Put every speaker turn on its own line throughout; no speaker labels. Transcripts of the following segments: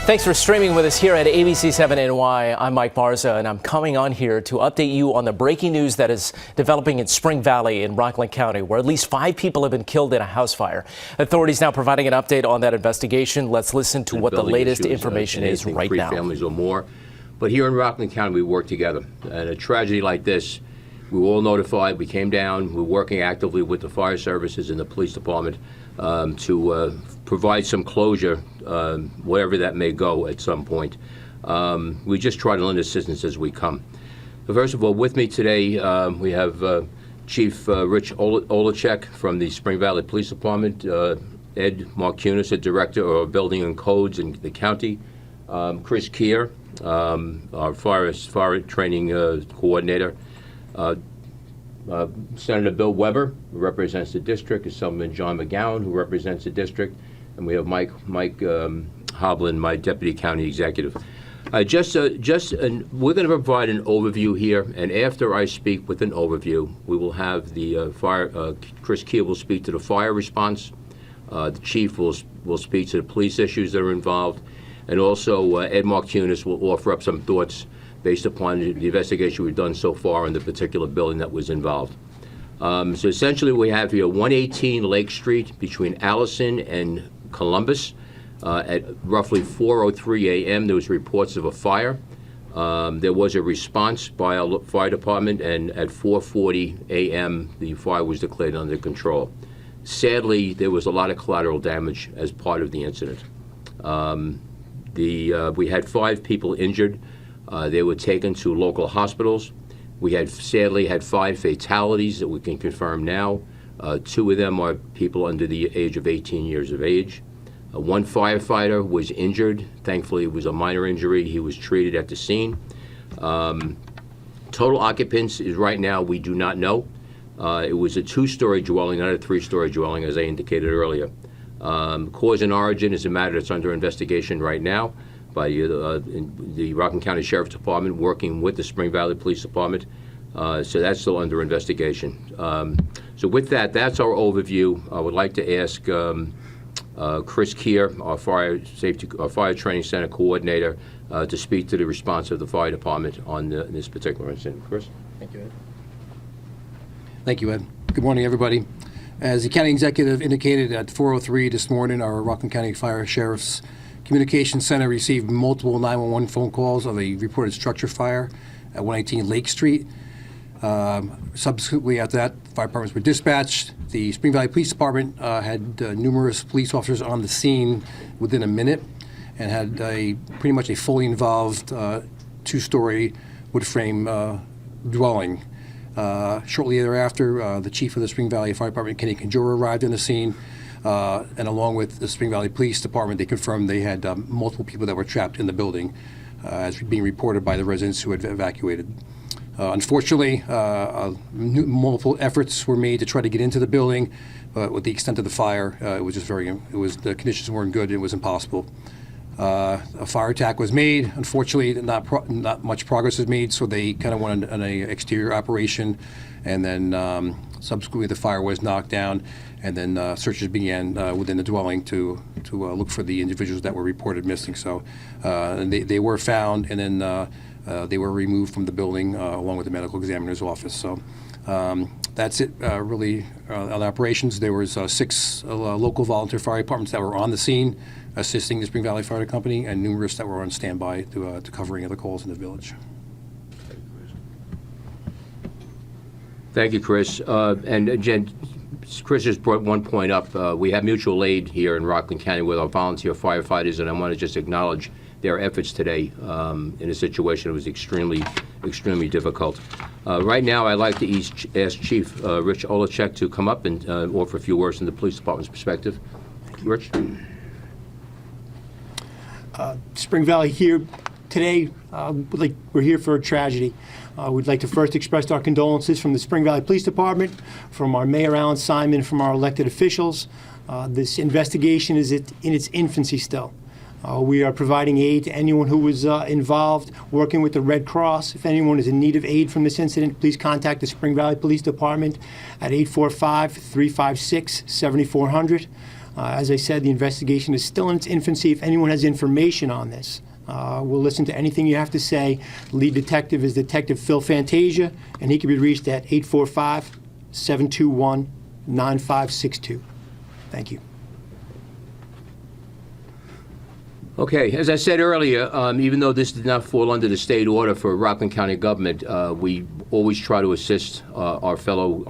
Thanks for streaming with us here at ABC7NY. I'm Mike Barza, and I'm coming on here to update you on the breaking news that is developing in Spring Valley in Rockland County, where at least 5 people have been killed in a house fire. Authorities now providing an update on that investigation. Let's listen to what the latest information is right now.
3 families or more. But here in Rockland County, we work together. And a tragedy like this, we were all notified. We came down. We're working actively with the fire services and the police department to provide some closure, wherever that may go at some point. We just try to lend assistance as we come. So first of all, with me today, we have Chief Rich Olachek from the Spring Valley Police Department, Ed Markunis, the Director of Building and Codes in the county, Chris Keir, our fire training coordinator, Senator Bill Weber, who represents the district, Assemblyman John McGowan, who represents the district, and we have Mike Hoblin, my Deputy County Executive. We're going to provide an overview here, and after I speak with an overview, we will have the Chris Keir will speak to the fire response, the Chief will speak to the police issues that are involved, and also Ed Markunis will offer up some thoughts based upon the investigation we've done so far in the particular building that was involved. So essentially we have here 118 Lake Street between Allison and Columbus. At roughly 4:03 a.m. there was reports of a fire. There was a response by our fire department, and at 4:40 a.m. the fire was declared under control. Sadly, there was a lot of collateral damage as part of the incident. We had 5 people injured. They were taken to local hospitals. We sadly had 5 fatalities that we can confirm now. 2 of them are people under the age of 18 years of age. 1 firefighter was injured. Thankfully, it was a minor injury. He was treated at the scene. Total occupants is right now, we do not know. It was a 2-story dwelling, not a 3-story dwelling, as I indicated earlier. Cause and origin is a matter that's under investigation right now by the Rockland County Sheriff's Department working with the Spring Valley Police Department. So that's still under investigation. So with that, that's our overview. I would like to ask Chris Keir, our fire training center coordinator, to speak to the response of the fire department on this particular incident. Chris?
Thank you, Ed. Thank you, Ed. Good morning, everybody. As the county executive indicated, at 4:03 this morning, our Rockland County Fire Sheriff's Communications Center received multiple 911 phone calls of a reported structure fire at 118 Lake Street. Subsequently, after that, fire departments were dispatched. The Spring Valley Police Department had numerous police officers on the scene within a minute and had pretty much a fully involved 2-story wood frame dwelling. Shortly thereafter, the chief of the Spring Valley Fire Department, Kenny Conjura, arrived on the scene. And along with the Spring Valley Police Department, they confirmed they had multiple people that were trapped in the building, as being reported by the residents who had evacuated. Unfortunately, multiple efforts were made to try to get into the building, but with the extent of the fire, the conditions weren't good. It was impossible. A fire attack was made. Unfortunately, not much progress was made, so they kind of went on an exterior operation, and then subsequently the fire was knocked down, and then searches began within the dwelling to look for the individuals that were reported missing. So they were found, and then they were removed from the building along with the medical examiner's office. So that's it, really, on operations. There was 6 local volunteer fire departments that were on the scene assisting the Spring Valley Fire Company, and numerous that were on standby to covering other calls in the village.
Thank you, Chris. And again, Chris has brought one point up. We have mutual aid here in Rockland County with our volunteer firefighters, and I want to just acknowledge their efforts today in a situation that was extremely difficult. Right now, I'd like to ask Chief Rich Olachek to come up and offer a few words from the police department's perspective. Rich?
Spring Valley here today, we're here for a tragedy. We'd like to first express our condolences from the Spring Valley Police Department, from our Mayor Alan Simon, from our elected officials. This investigation is in its infancy still. We are providing aid to anyone who was involved, working with the Red Cross. If anyone is in need of aid from this incident, please contact the Spring Valley Police Department at 845-356-7400. As I said, the investigation is still in its infancy. If anyone has information on this, we'll listen to anything you have to say. The lead detective is Detective Phil Fantasia, and he can be reached at 845-721-9562. Thank you.
Okay, as I said earlier, even though this did not fall under the state order for Rockland County government, we always try to assist our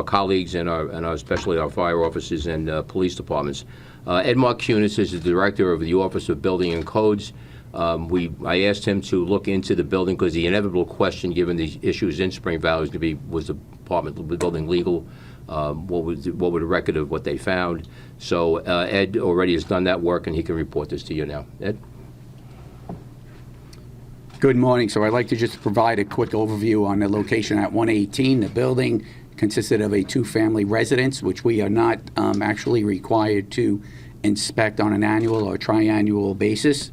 colleagues and especially our fire officers and police departments. Ed Marcunis is the director of the Office of Building and Codes. I asked him to look into the building because the inevitable question, given the issues in Spring Valley, was the building legal? What was the record of what they found? So Ed already has done that work, and he can report this to you now. Ed?
Good morning. So I'd like to just provide a quick overview on the location at 118. The building consisted of a two-family residence, which we are not actually required to inspect on an annual or triannual basis.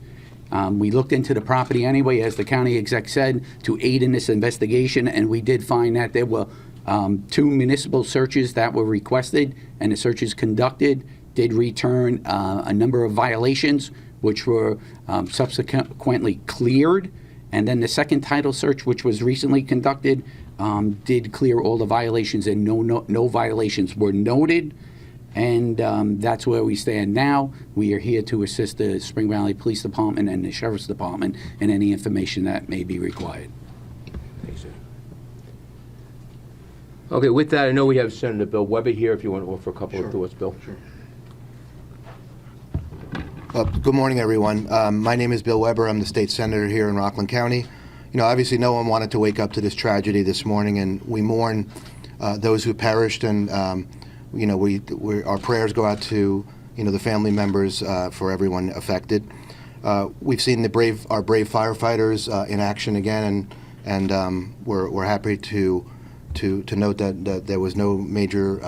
We looked into the property anyway, as the county exec said, to aid in this investigation, and we did find that there were two municipal searches that were requested, and the searches conducted did return a number of violations, which were subsequently cleared. And then the second title search, which was recently conducted, did clear all the violations, and no violations were noted. And that's where we stand now. We are here to assist the Spring Valley Police Department and the Sheriff's Department in any information that may be required.
Thanks, sir. Okay, with that, I know we have Senator Bill Weber here. If you want to offer a couple of thoughts, Bill. Sure.
Good morning, everyone. My name is Bill Weber. I'm the state senator here in Rockland County. Obviously, no one wanted to wake up to this tragedy this morning, and we mourn those who perished. And our prayers go out to the family members for everyone affected. We've seen our brave firefighters in action again, and we're happy to note that there was no major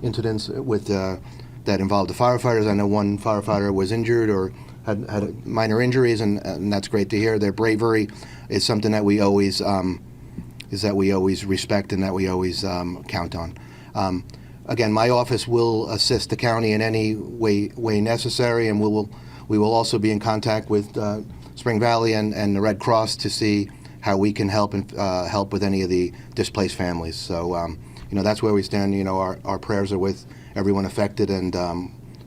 incidents with that involved the firefighters. I know one firefighter was injured or had minor injuries, and that's great to hear. Their bravery is something that we always respect and that we always count on. Again, my office will assist the county in any way necessary, and we will also be in contact with Spring Valley and the Red Cross to see how we can help with any of the displaced families. So that's where we stand. Our prayers are with everyone affected, and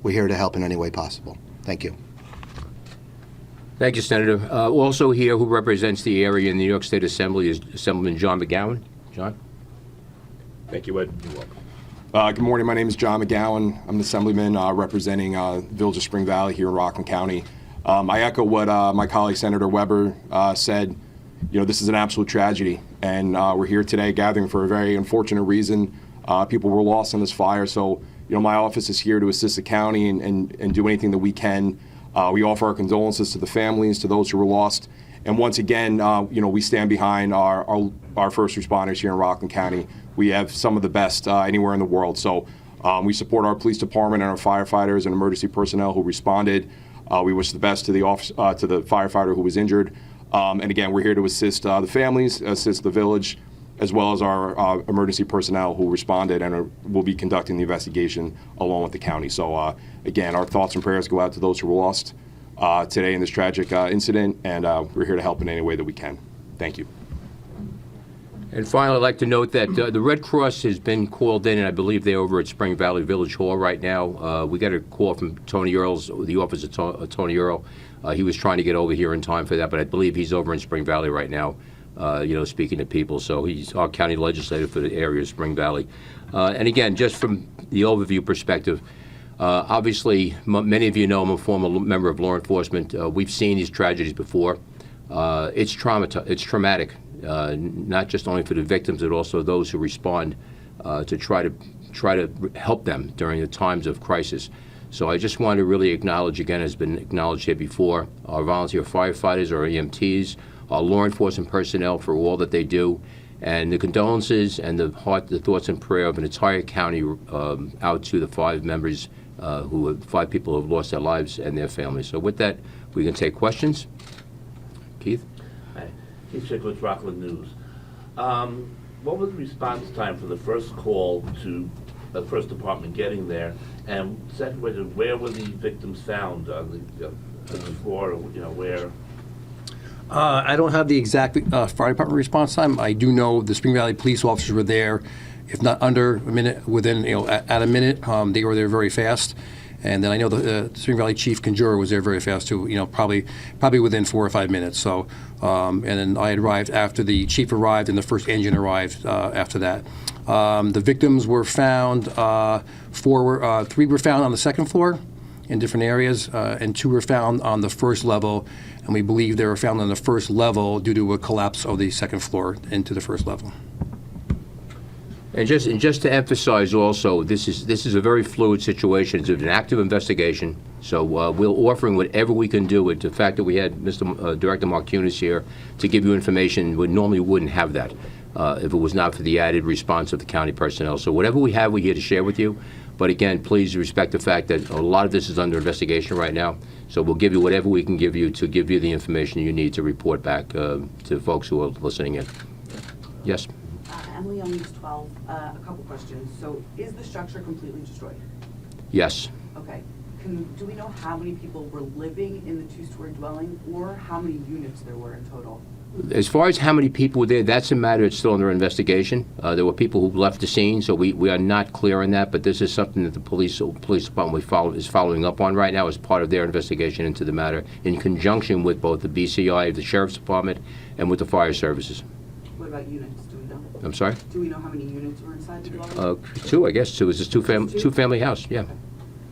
we're here to help in any way possible. Thank you.
Thank you, Senator. Also here, who represents the area in the New York State Assembly, is Assemblyman John McGowan. John?
Thank you, Ed.
You're welcome.
Good morning. My name is John McGowan. I'm the Assemblyman representing Village of Spring Valley here in Rockland County. I echo what my colleague Senator Weber said. This is an absolute tragedy, and we're here today gathering for a very unfortunate reason. People were lost in this fire, so my office is here to assist the county and do anything that we can. We offer our condolences to the families, to those who were lost, and once again, we stand behind our first responders here in Rockland County. We have some of the best anywhere in the world, so we support our police department and our firefighters and emergency personnel who responded. We wish the best to the firefighter who was injured. And again, we're here to assist the families, assist the village, as well as our emergency personnel who responded and will be conducting the investigation along with the county. So again, our thoughts and prayers go out to those who were lost today in this tragic incident, and we're here to help in any way that we can. Thank you.
And finally, I'd like to note that the Red Cross has been called in, and I believe they're over at Spring Valley Village Hall right now. We got a call from Tony Earls, the office of Tony Earl. He was trying to get over here in time for that, but I believe he's over in Spring Valley right now, speaking to people. So he's our county legislator for the area of Spring Valley. And again, just from the overview perspective, obviously, many of you know I'm a former member of law enforcement. We've seen these tragedies before. It's traumatic, not just only for the victims, but also those who respond to try to help them during the times of crisis. So I just want to really acknowledge, again, as has been acknowledged here before, our volunteer firefighters, our EMTs, our law enforcement personnel for all that they do, and the condolences and the thoughts and prayer of an entire county out to the five people who have lost their lives and their families. So with that, we can take questions. Keith?
Hi, Keith Chicklets, Rockland News. What was the response time for the first call to the first department getting there? And second question, where were the victims found on the floor, where?
I don't have the exact fire department response time. I do know the Spring Valley police officers were there, if not under a minute, within, at a minute. They were there very fast. And then I know the Spring Valley Chief Conjuror was there very fast too, probably within 4 or 5 minutes. So, and then I had arrived after the chief arrived and the first engine arrived after that. The victims were found, 3 were found on the second floor in different areas, and 2 were found on the first level. And we believe they were found on the first level due to a collapse of the second floor into the first level.
And just to emphasize also, this is a very fluid situation. It's an active investigation, so we're offering whatever we can do. With the fact that we had Mr. Director Mark Kunis here to give you information, we normally wouldn't have that if it was not for the added response of the county personnel. So whatever we have, we're here to share with you. But again, please respect the fact that a lot of this is under investigation right now. So we'll give you whatever we can give you to give you the information you need to report back to folks who are listening in. Yes?
Emily on News 12, a couple questions. So is the structure completely destroyed?
Yes.
Okay. Do we know how many people were living in the 2-story dwelling or how many units there were in total?
As far as how many people were there, that's a matter that's still under investigation. There were people who left the scene, so we are not clear on that, but this is something that the police department is following up on right now as part of their investigation into the matter in conjunction with both the BCI, the Sheriff's Department, and with the fire services.
What about units? Do we know?
I'm sorry?
Do we know how many units were inside the dwelling?
2, I guess. 2 is this two-family house, yeah.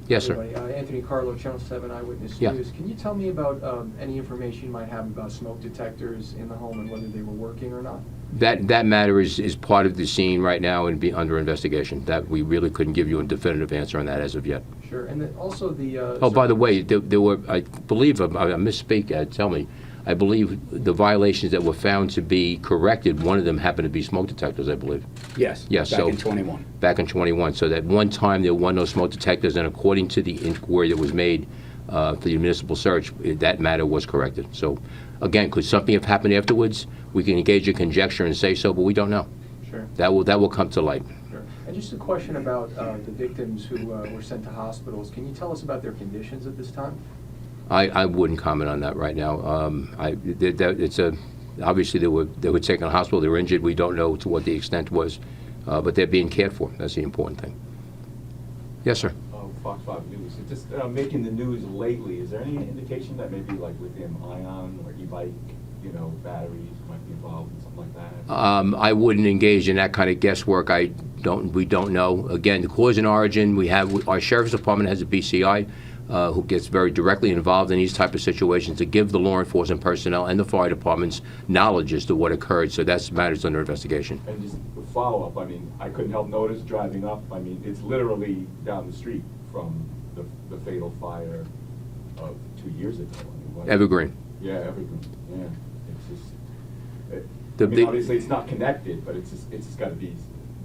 Yes, sir.
Everybody, Anthony Carlo, Channel 7 Eyewitness
Yeah.
News. Can you tell me about any information you might have about smoke detectors in the home and whether they were working or not?
That matter is part of the scene right now and be under investigation. That we really couldn't give you a definitive answer on that as of yet.
Sure. And then also the...
Oh, by the way, there were, I believe, I misspeak, tell me, I believe the violations that were found to be corrected, one of them happened to be smoke detectors, I believe.
Yes,
Yes,
back
so-
in '21.
Back in '21. So that one time there were no smoke detectors, and according to the inquiry that was made for the municipal search, that matter was corrected. So again, could something have happened afterwards? We can engage in conjecture and say so, but we don't know.
Sure.
That will come to light.
Sure. And just a question about the victims who were sent to hospitals. Can you tell us about their conditions at this time?
I wouldn't comment on that right now. Obviously they were taken to the hospital. They were injured. We don't know to what the extent was, but they're being cared for. That's the important thing. Yes, sir.
Fox 5 News. Just making the news lately. Is there any indication that maybe like lithium-ion or e-bike, batteries might be involved in something like that?
I wouldn't engage in that kind of guesswork. We don't know. Again, the cause and origin. We have our sheriff's department has a BCI. Who gets very directly involved in these type of situations to give the law enforcement personnel and the fire departments knowledge as to what occurred. So that's matters under investigation.
And just a follow-up, I couldn't help notice driving up, it's literally down the street from the fatal fire of 2 years ago.
Evergreen.
Yeah, Evergreen, yeah. It's just, obviously it's not connected, but it's just got to be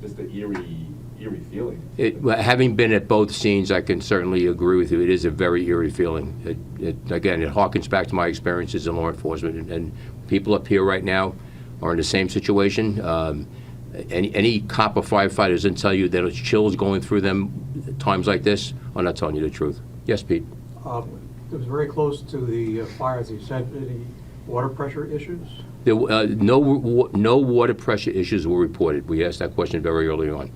just the eerie feeling.
Having been at both scenes, I can certainly agree with you. It is a very eerie feeling. Again, it harkens back to my experiences in law enforcement, and people up here right now are in the same situation. Any cop or firefighter doesn't tell you that it's chills going through them at times like this. I'm not telling you the truth. Yes, Pete?
It was very close to the fire, as you said. Any water pressure issues?
No water pressure issues were reported. We asked that question very early on.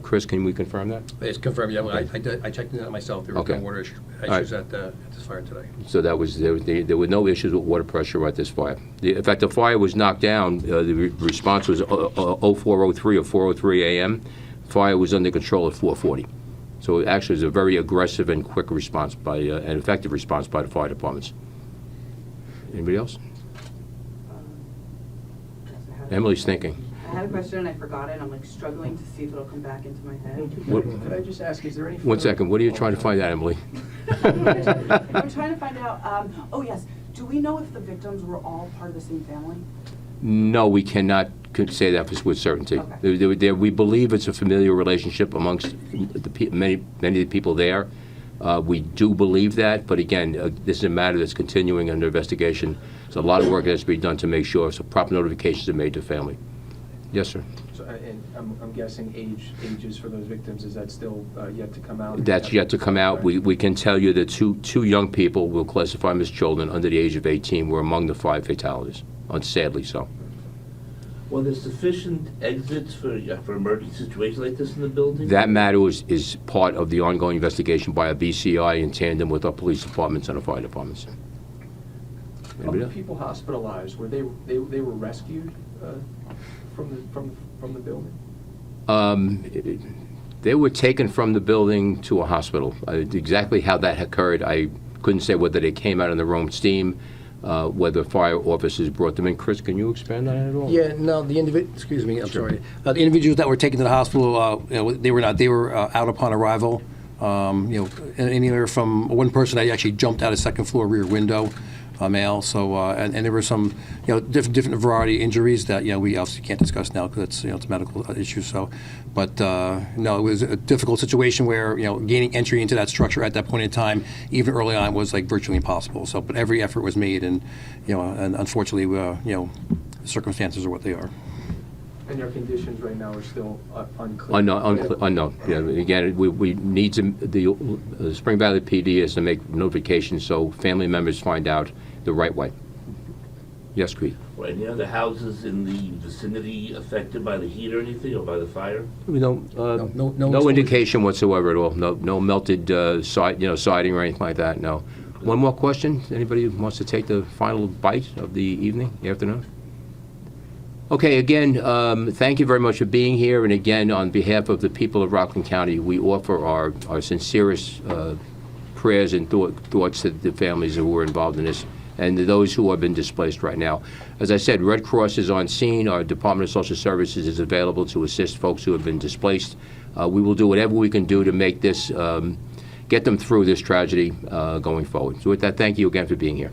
Chris, can we confirm that?
It's confirmed, yeah. I checked into that myself. There were
Okay.
no water issues
right.
at this fire today.
So that was there were no issues with water pressure at this fire. In fact, the fire was knocked down. The response was 0403 or 4:03 a.m. Fire was under control at 4:40. So it actually was a very aggressive and quick response an effective response by the fire departments. Anybody else? Emily's thinking.
I had a question and I forgot it. I'm struggling to see if it'll come back into my head.
Could I just ask, is there any...
One second. What are you trying to find out, Emily?
I'm trying to find out, oh yes, do we know if the victims were all part of the same family?
No, we cannot say that with certainty.
Okay.
We believe it's a familiar relationship amongst many of the people there. We do believe that, but again, this is a matter that's continuing under investigation. There's a lot of work that has to be done to make sure so proper notifications are made to family. Yes, sir.
So, and I'm guessing ages for those victims, is that still yet to come out?
That's yet to come out. We can tell you that two young people, we'll classify them as children, under the age of 18, were among the 5 fatalities, sadly so.
Well, there's sufficient exits for emergency situations like this in the building?
That matter is part of the ongoing investigation by a BCI in tandem with our police departments and our fire departments.
Of the people hospitalized, were they were rescued from the building?
They were taken from the building to a hospital. Exactly how that occurred, I couldn't say whether they came out on their own steam, whether fire officers brought them in. Chris, can you expand on that at all?
Yeah, no, the excuse me, I'm sorry. The individuals that were taken to the hospital, they were not. They were out upon arrival. Anywhere from one person that actually jumped out a second floor rear window, male. So and there were some different variety of injuries that we obviously can't discuss now because it's a medical issue. So, but no, it was a difficult situation where gaining entry into that structure at that point in time, even early on, was like virtually impossible. So, but every effort was made, and and unfortunately, the circumstances are what they are.
And their conditions right now are still unclear?
Unknown. Yeah, again, we need the Spring Valley PD is to make notifications so family members find out the right way. Yes, Creed.
Were any other houses in the vicinity affected by the heat or anything, or by the fire?
No indication whatsoever at all. No melted siding or anything like that. No. One more question. Anybody who wants to take the final bite of the evening, afternoon? Okay, again, thank you very much for being here. And again, on behalf of the people of Rockland County, we offer our sincerest prayers and thoughts to the families who were involved in this and to those who have been displaced right now. As I said, Red Cross is on scene. Our Department of Social Services is available to assist folks who have been displaced. We will do whatever we can do to make this, get them through this tragedy going forward. So with that, thank you again for being here.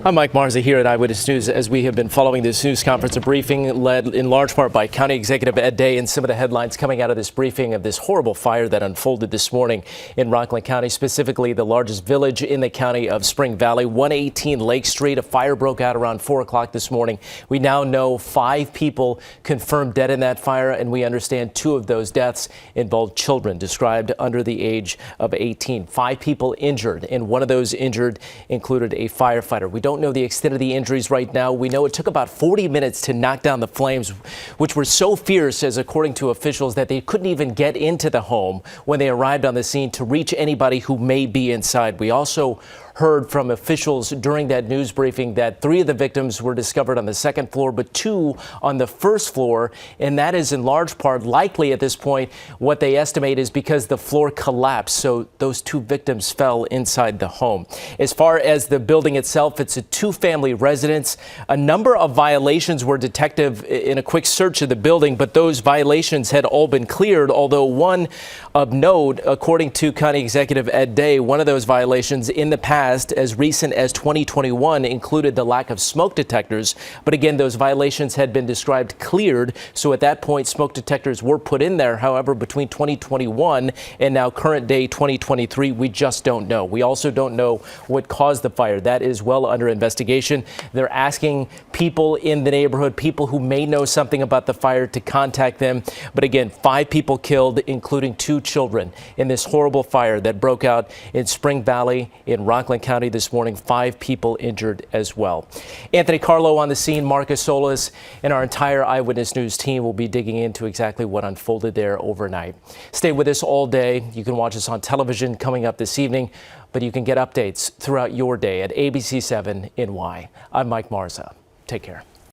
I'm Mike Marza here at Eyewitness News. As we have been following this news conference, a briefing led in large part by County Executive Ed Day, and some of the headlines coming out of this briefing of this horrible fire that unfolded this morning in Rockland County, specifically the largest village in the county of Spring Valley, 118 Lake Street. A fire broke out around 4 o'clock this morning. We now know 5 people confirmed dead in that fire, and we understand 2 of those deaths involved children described under the age of 18. 5 people injured, and one of those injured included a firefighter. We don't know the extent of the injuries right now. We know it took about 40 minutes to knock down the flames, which were so fierce, as according to officials, that they couldn't even get into the home when they arrived on the scene to reach anybody who may be inside. We also heard from officials during that news briefing that 3 of the victims were discovered on the 2nd floor, but 2 on the 1st floor. And that is in large part likely at this point what they estimate is because the floor collapsed. So those 2 victims fell inside the home. As far as the building itself, it's a 2-family residence. A number of violations were detected in a quick search of the building, but those violations had all been cleared. Although one of note, according to County Executive Ed Day, one of those violations in the past, as recent as 2021, included the lack of smoke detectors. But again, those violations had been described cleared. So at that point, smoke detectors were put in there. However, between 2021 and now current day 2023, we just don't know. We also don't know what caused the fire. That is well under investigation. They're asking people in the neighborhood, people who may know something about the fire, to contact them. But again, 5 people killed, including 2 children, in this horrible fire that broke out in Spring Valley in Rockland County this morning. 5 people injured as well. Anthony Carlo on the scene, Marcus Solis, and our entire Eyewitness News team will be digging into exactly what unfolded there overnight. Stay with us all day. You can watch us on television coming up this evening, but you can get updates throughout your day at ABC 7 NY. I'm Mike Marza. Take care.